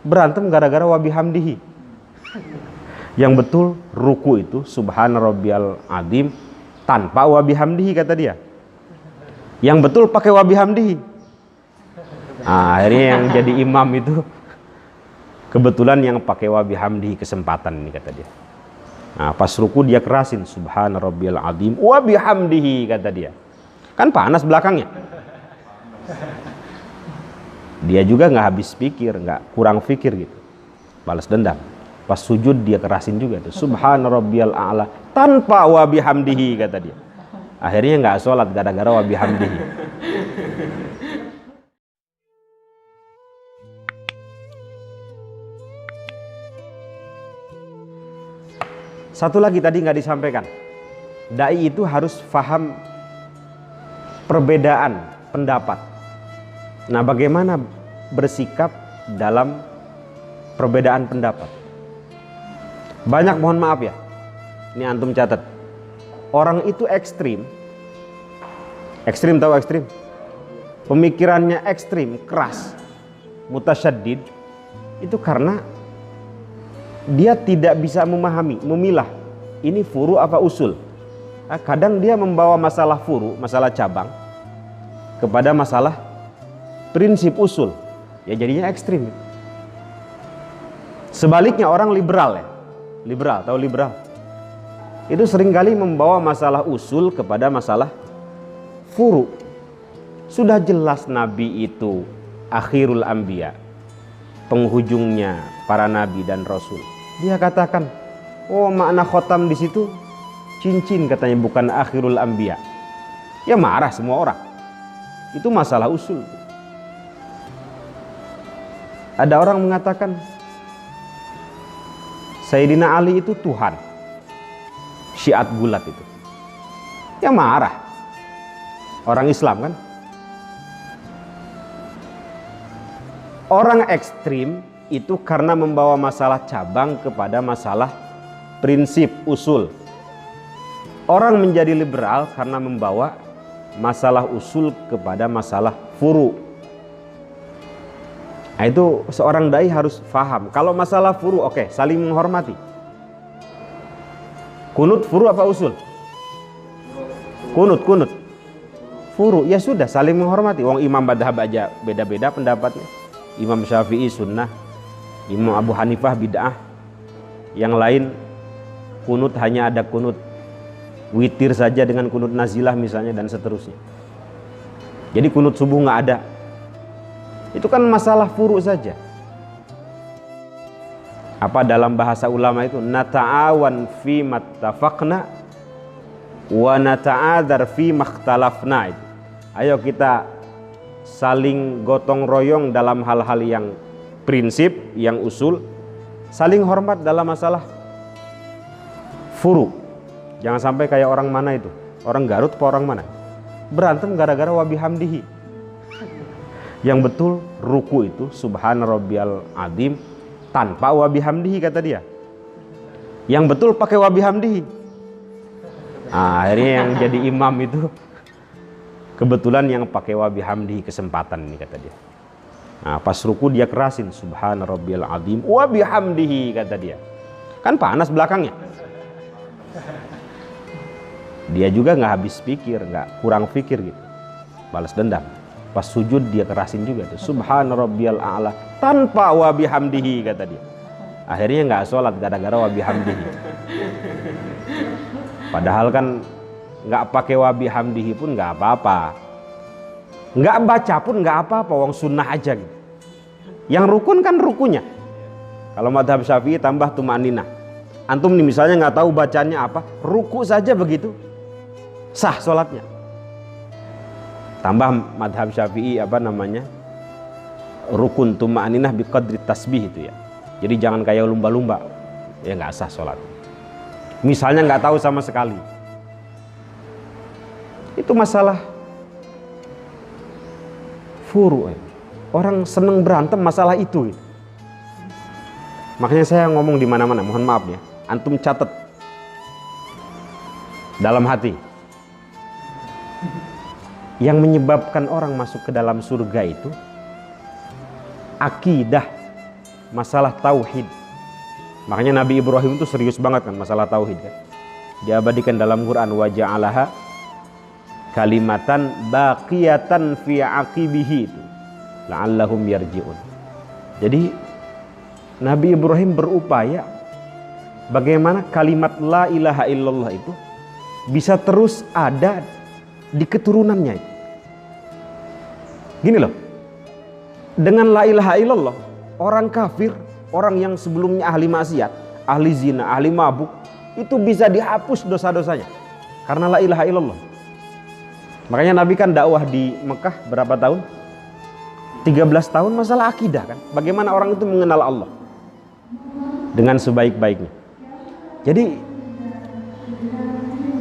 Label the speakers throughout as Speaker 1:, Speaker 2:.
Speaker 1: berantem gara-gara wa bihamdihi. Yang betul ruku itu subhana rabbiyal azim tanpa wa bihamdihi kata dia. Yang betul pakai wa bihamdihi. Akhirnya yang jadi imam itu kebetulan yang pakai wa bihamdihi kesempatan ini kata dia. Nah, pas ruku dia kerasin subhana rabbiyal azim wa bihamdihi kata dia. Kan panas belakangnya. Dia juga nggak habis pikir, nggak kurang pikir gitu. Balas dendam. Pas sujud dia kerasin juga tuh subhana rabbiyal a'la tanpa wa bihamdihi kata dia. Akhirnya nggak sholat gara-gara wa bihamdihi. Satu lagi tadi nggak disampaikan. Dai itu harus paham perbedaan pendapat. Nah, bagaimana bersikap dalam perbedaan pendapat? Banyak, mohon maaf ya. Ini antum catat. Orang itu ekstrim. Ekstrim, tahu ekstrim? Pemikirannya ekstrim, keras, mutasyaddid. Itu karena dia tidak bisa memahami, memilah ini furu apa usul. Kadang dia membawa masalah furu, masalah cabang kepada masalah prinsip usul. Ya jadinya ekstrim. Sebaliknya orang liberal ya. Liberal, tahu liberal? Itu seringkali membawa masalah usul kepada masalah furu. Sudah jelas Nabi itu akhirul anbiya, penghujungnya para nabi dan rasul. Dia katakan, oh makna khotam di situ cincin katanya, bukan akhirul anbiya. Ya marah semua orang. Itu masalah usul. Ada orang mengatakan Sayyidina Ali itu Tuhan. Syiat gulat itu. Ya marah. Orang Islam kan. Orang ekstrim itu karena membawa masalah cabang kepada masalah prinsip usul. Orang menjadi liberal karena membawa masalah usul kepada masalah furu. Nah, itu seorang dai harus paham. Kalau masalah furu, oke, saling menghormati. Kunut furu apa usul? Kunut. Furu, ya sudah, saling menghormati. Wong imam madhab aja beda-beda pendapatnya. Imam Syafi'i sunnah, Imam Abu Hanifah bid'ah. Yang lain kunut hanya ada kunut witir saja dengan kunut nazilah misalnya, dan seterusnya. Jadi kunut subuh nggak ada. Itu kan masalah furu saja. Apa dalam bahasa ulama itu nata'awan fi mattafaqna wa nata'adzar fi makhtalafna. Itu ayo kita saling gotong royong dalam hal-hal yang prinsip, yang usul, saling hormat dalam masalah furu. Jangan sampai kayak orang mana itu, orang Garut apa orang mana, berantem gara-gara wa bihamdihi. Yang betul ruku itu subhana rabbiyal azim tanpa wa bihamdihi kata dia. Yang betul pakai wa bihamdihi. Akhirnya yang jadi imam itu kebetulan yang pakai wa bihamdihi kesempatan ini kata dia. Nah, pas ruku dia kerasin subhana rabbiyal azim wa bihamdihi kata dia. Kan panas belakangnya. Dia juga nggak habis pikir, nggak kurang pikir gitu. Balas dendam. Pas sujud dia kerasin juga tuh subhana rabbiyal a'la tanpa wa bihamdihi kata dia. Akhirnya nggak sholat gara-gara wa bihamdihi. Padahal kan nggak pakai wa bihamdihi pun nggak apa-apa, nggak baca pun nggak apa-apa, wong sunnah aja gitu. Yang rukun kan rukunya. Kalau madhab Syafi'i tambah tumaninah. Antum nih misalnya nggak tahu bacanya apa, ruku saja begitu sah sholatnya. Tambah madhab Syafi'i rukun tuma'aninah biqadri tasbih itu ya. Jadi jangan kayak lumba-lumba, ya nggak sah sholat. Misalnya nggak tahu sama sekali, itu masalah furu. Orang seneng berantem masalah itu. Makanya saya ngomong di mana-mana, mohon maaf ya, antum catat dalam hati. Yang menyebabkan orang masuk ke dalam surga itu akidah masalah tauhid. Makanya Nabi Ibrahim itu serius banget kan masalah tauhid kan. Diabadikan dalam Quran, wa ja'alaha kalimatan baqiyatan fi aqibihi itu la'allahum yarji'un. Jadi Nabi Ibrahim berupaya bagaimana kalimat la ilaha illallah itu bisa terus ada di keturunannya itu. Gini loh, dengan la ilaha illallah, orang kafir, orang yang sebelumnya ahli maksiat, ahli zina, ahli mabuk, itu bisa dihapus dosa-dosanya karena la ilaha illallah. Makanya Nabi kan dakwah di Mekah berapa tahun? 13 tahun masalah akidah kan. Bagaimana orang itu mengenal Allah dengan sebaik-baiknya. Jadi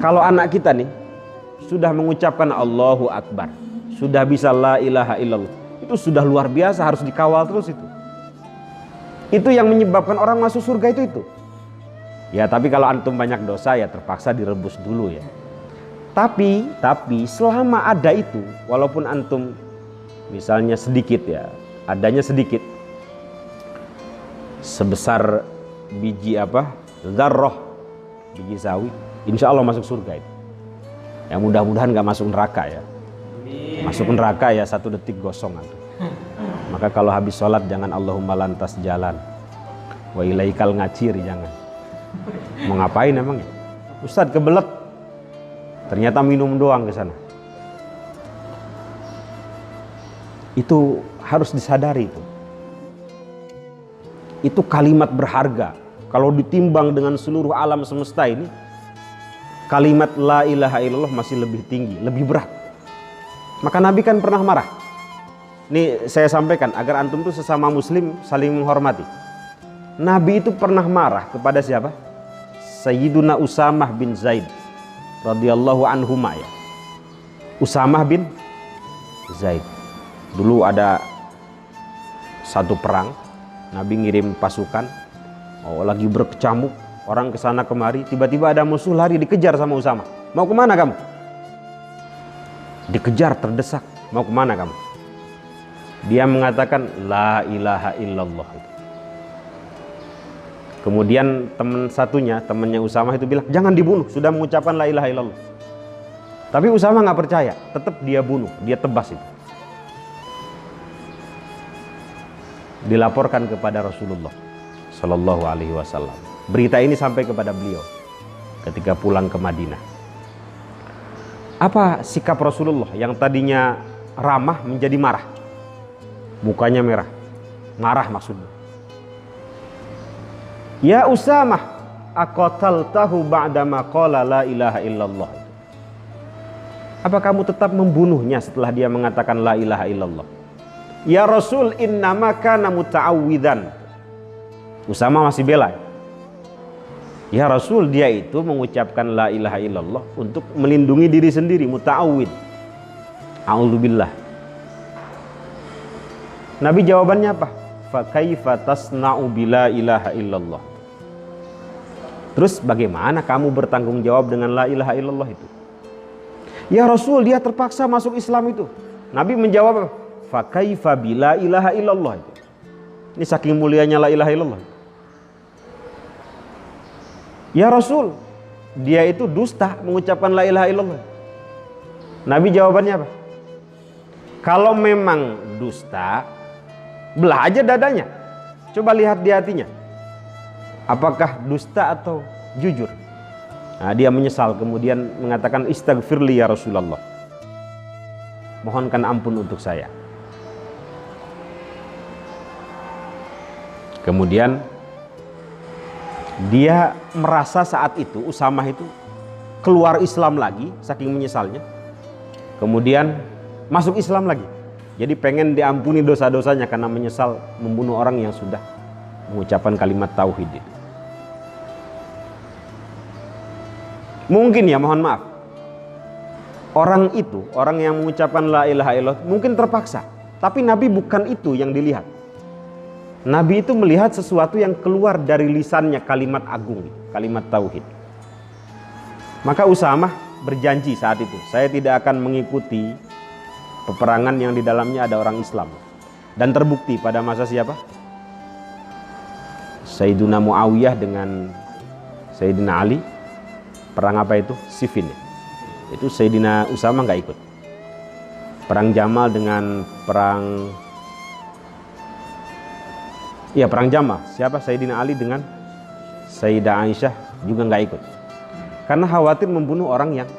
Speaker 1: kalau anak kita nih sudah mengucapkan Allahu Akbar, sudah bisa la ilaha illallah, itu sudah luar biasa, harus dikawal terus itu. Itu yang menyebabkan orang masuk surga itu. Ya tapi kalau antum banyak dosa ya terpaksa direbus dulu ya. Tapi selama ada itu, walaupun antum misalnya sedikit ya, adanya sedikit, sebesar biji zarrah, biji sawi, insya Allah masuk surga itu. Ya mudah-mudahan gak masuk neraka ya. Masuk neraka ya 1 detik gosong antum. Maka kalau habis sholat jangan Allahumma lantas jalan, wa ilaikal ngacir, jangan. Mau ngapain emang ya? Ustadz kebelet, ternyata minum doang ke sana. Itu harus disadari itu. Itu kalimat berharga. Kalau ditimbang dengan seluruh alam semesta ini, kalimat la ilaha illallah masih lebih tinggi, lebih berat. Maka Nabi kan pernah marah. Ini saya sampaikan agar antum tuh sesama muslim saling menghormati. Nabi itu pernah marah kepada siapa? Sayyiduna Usamah bin Zaid radhiyallahu anhuma ya. Usamah bin Zaid. Dulu ada satu perang, Nabi ngirim pasukan, lagi berkecamuk, orang kesana kemari, tiba-tiba ada musuh lari dikejar sama Usamah. Mau kemana kamu? Dikejar, terdesak. Mau kemana kamu? Dia mengatakan la ilaha illallah. Kemudian temannya Usamah itu bilang, jangan dibunuh, sudah mengucapkan la ilaha illallah. Tapi Usamah nggak percaya, tetap dia bunuh, dia tebas itu. Dilaporkan kepada Rasulullah Shallallahu Alaihi Wasallam. Berita ini sampai kepada beliau ketika pulang ke Madinah. Apa sikap Rasulullah yang tadinya ramah menjadi marah? Mukanya merah, marah maksudnya. Ya Usamah, aqataltahu ba'dama qala la ilaha illallah. Apa kamu tetap membunuhnya setelah dia mengatakan la ilaha illallah? Ya Rasul, innama kana muta'awwidzan. Usamah masih bela. Ya Rasul, dia itu mengucapkan la ilaha illallah untuk melindungi diri sendiri, muta'awwidz. A'udzubillah. Nabi jawabannya apa? Fa kaifa tasna'u bila ilaha illallah. Terus bagaimana kamu bertanggung jawab dengan la ilaha illallah itu? Ya Rasul, dia terpaksa masuk Islam itu. Nabi menjawab, fa kaifa bila ilaha illallah itu. Ini saking mulianya la ilaha illallah. Ya Rasul, dia itu dusta mengucapkan la ilaha illallah. Nabi jawabannya apa? Kalau memang dusta, belah aja dadanya. Coba lihat di hatinya. Apakah dusta atau jujur? Nah, dia menyesal kemudian mengatakan istaghfirli ya Rasulullah. Mohonkan ampun untuk saya. Kemudian dia merasa saat itu Usamah itu keluar Islam lagi saking menyesalnya. Kemudian masuk Islam lagi. Jadi pengen diampuni dosa-dosanya karena menyesal membunuh orang yang sudah mengucapkan kalimat tauhid itu. Mungkin ya, mohon maaf, orang itu, orang yang mengucapkan la ilaha illallah mungkin terpaksa. Tapi Nabi bukan itu yang dilihat. Nabi itu melihat sesuatu yang keluar dari lisannya, kalimat agung, kalimat tauhid. Maka Usamah berjanji saat itu, saya tidak akan mengikuti peperangan yang di dalamnya ada orang Islam. Dan terbukti pada masa siapa? Sayyidina Muawiyah dengan Sayyidina Ali, perang apa itu? Siffin. Itu Sayyidina Usama nggak ikut. Perang Jamal dengan perang Jamal, siapa? Sayyidina Ali dengan Sayyidah Aisyah juga nggak ikut. Karena khawatir membunuh orang yang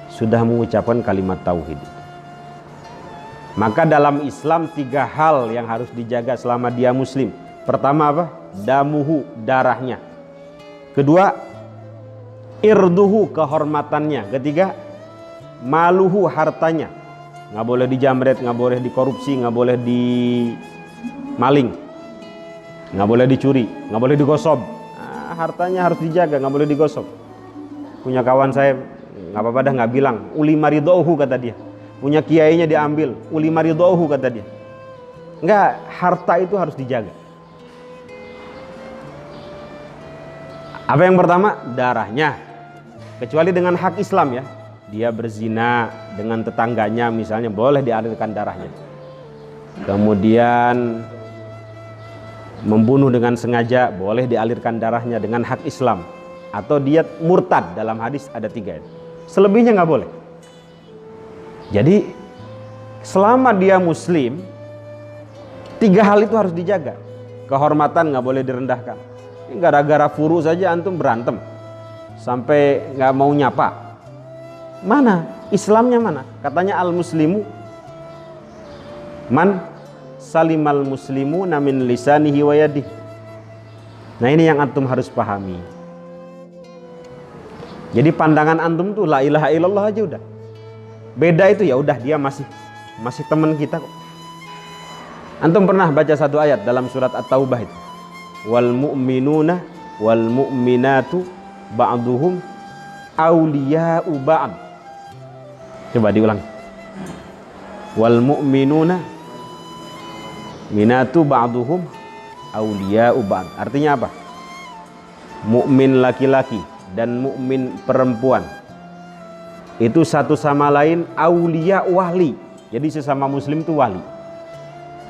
Speaker 1: sudah mengucapkan kalimat tauhid. Maka dalam Islam 3 hal yang harus dijaga selama dia muslim. Pertama apa? Damuhu, darahnya. Kedua, irduhu, kehormatannya. Ketiga, maluhu, hartanya. Nggak boleh dijamret, nggak boleh dikorupsi, nggak boleh dimaling, nggak boleh dicuri, nggak boleh digosok. Hartanya harus dijaga, nggak boleh digosok. Punya kawan saya, nggak apa-apa dah nggak bilang, uli maridohu kata dia. Punya kiainya diambil, uli maridohu kata dia. Nggak, harta itu harus dijaga. Apa yang pertama? Darahnya. Kecuali dengan hak Islam ya. Dia berzina dengan tetangganya misalnya, boleh dialirkan darahnya. Kemudian membunuh dengan sengaja, boleh dialirkan darahnya dengan hak Islam. Atau dia murtad, dalam hadis ada 3 itu. Selebihnya nggak boleh. Jadi selama dia muslim, 3 hal itu harus dijaga. Kehormatan nggak boleh direndahkan. Ini gara-gara furu saja antum berantem sampai nggak mau nyapa. Mana Islamnya mana? Katanya al-muslimu man salimal muslimu min lisanihi wa yadihi. Nah ini yang antum harus pahami. Jadi pandangan antum tuh la ilaha illallah aja udah. Beda itu ya udah, dia masih teman kita kok. Antum pernah baca satu ayat dalam surat At-Taubah itu. Wal mu'minuna wal mu'minatu ba'duhum awliya'u ba'd. Coba diulang. Wal mu'minuna minatu ba'duhum awliya'u ba'd. Artinya apa? Mukmin laki-laki dan mukmin perempuan itu satu sama lain aulia wali. Jadi sesama muslim itu wali.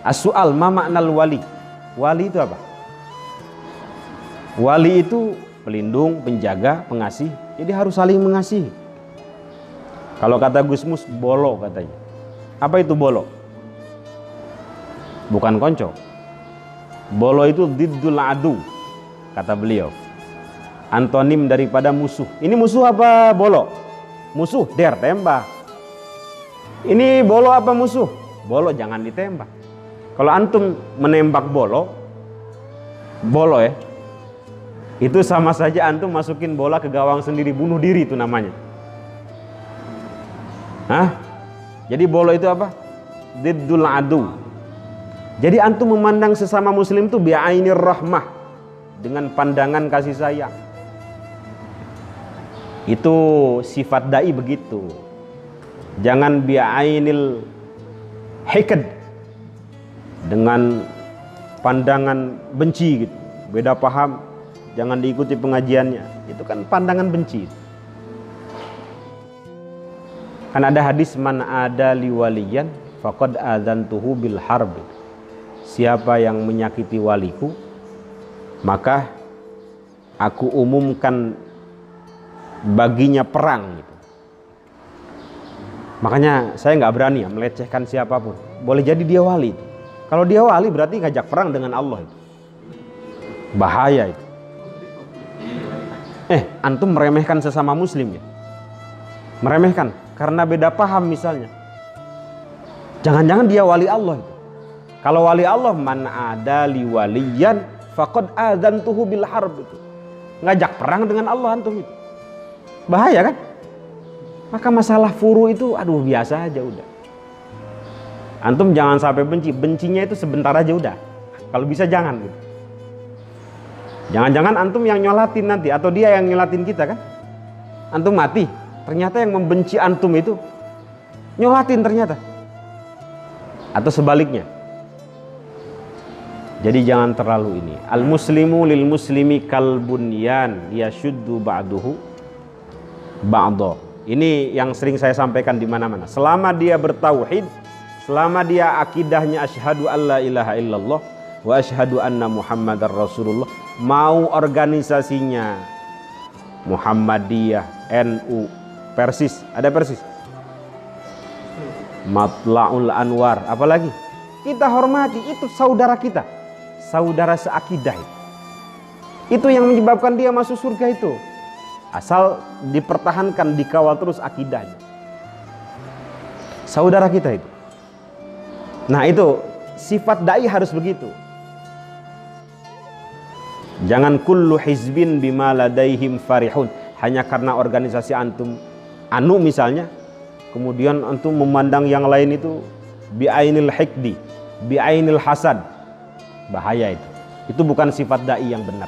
Speaker 1: As-su'al ma maknal wali? Wali itu apa? Wali itu pelindung, penjaga, pengasih. Jadi harus saling mengasihi. Kalau kata Gusmus, bolo katanya. Apa itu bolo? Bukan konco. Bolo itu diddul adu, kata beliau. Antonim daripada musuh. Ini musuh apa bolo? Musuh, der, tembak. Ini bolo apa musuh? Bolo, jangan ditembak. Kalau antum menembak bolo ya, itu sama saja antum masukin bola ke gawang sendiri, bunuh diri itu namanya. Jadi bolo itu apa? Diddul adu. Jadi antum memandang sesama muslim itu bi'ainir rahmah, dengan pandangan kasih sayang. Itu sifat dai begitu. Jangan bi'ainil hikad, dengan pandangan benci gitu. Beda paham, jangan diikuti pengajiannya. Itu kan pandangan benci. Kan ada hadis man ada liwaliyan faqad adzantuhu bil harb. Siapa yang menyakiti waliku, maka aku umumkan baginya perang gitu. Makanya saya nggak berani ya melecehkan siapapun. Boleh jadi dia wali itu. Kalau dia wali berarti ngajak perang dengan Allah itu. Bahaya itu. Antum meremehkan sesama muslim ya. Meremehkan karena beda paham misalnya. Jangan-jangan dia wali Allah itu. Kalau wali Allah man ada liwaliyan faqad adzantuhu bil harb itu. Ngajak perang dengan Allah antum itu. Bahaya kan? Maka masalah furu itu biasa aja udah. Antum jangan sampai benci. Bencinya itu sebentar aja udah. Kalau bisa jangan gitu. Jangan-jangan antum yang nyolatin nanti, atau dia yang nyolatin kita kan? Antum mati, ternyata yang membenci antum itu nyolatin ternyata. Atau sebaliknya. Jadi jangan terlalu ini. Al muslimu lil muslimi kal bunyan yashuddu ba'duhu ba'dha. Ini yang sering saya sampaikan di mana-mana. Selama dia bertauhid, selama dia akidahnya asyhadu alla ilaha illallah, wa asyhadu anna Muhammadar Rasulullah, mau organisasinya Muhammadiyah, NU, Persis, ada Persis, Matla'ul Anwar, apalagi kita hormati, itu saudara kita, saudara seakidah. Itu yang menyebabkan dia masuk surga itu, asal dipertahankan, dikawal terus akidahnya, saudara kita itu. Nah itu sifat dai harus begitu. Jangan kullu hizbin bima ladaihim farihun, hanya karena organisasi antum anu misalnya, kemudian antum memandang yang lain itu bi'ainil hikdi, bi'ainil hasad. Bahaya itu bukan sifat dai yang benar.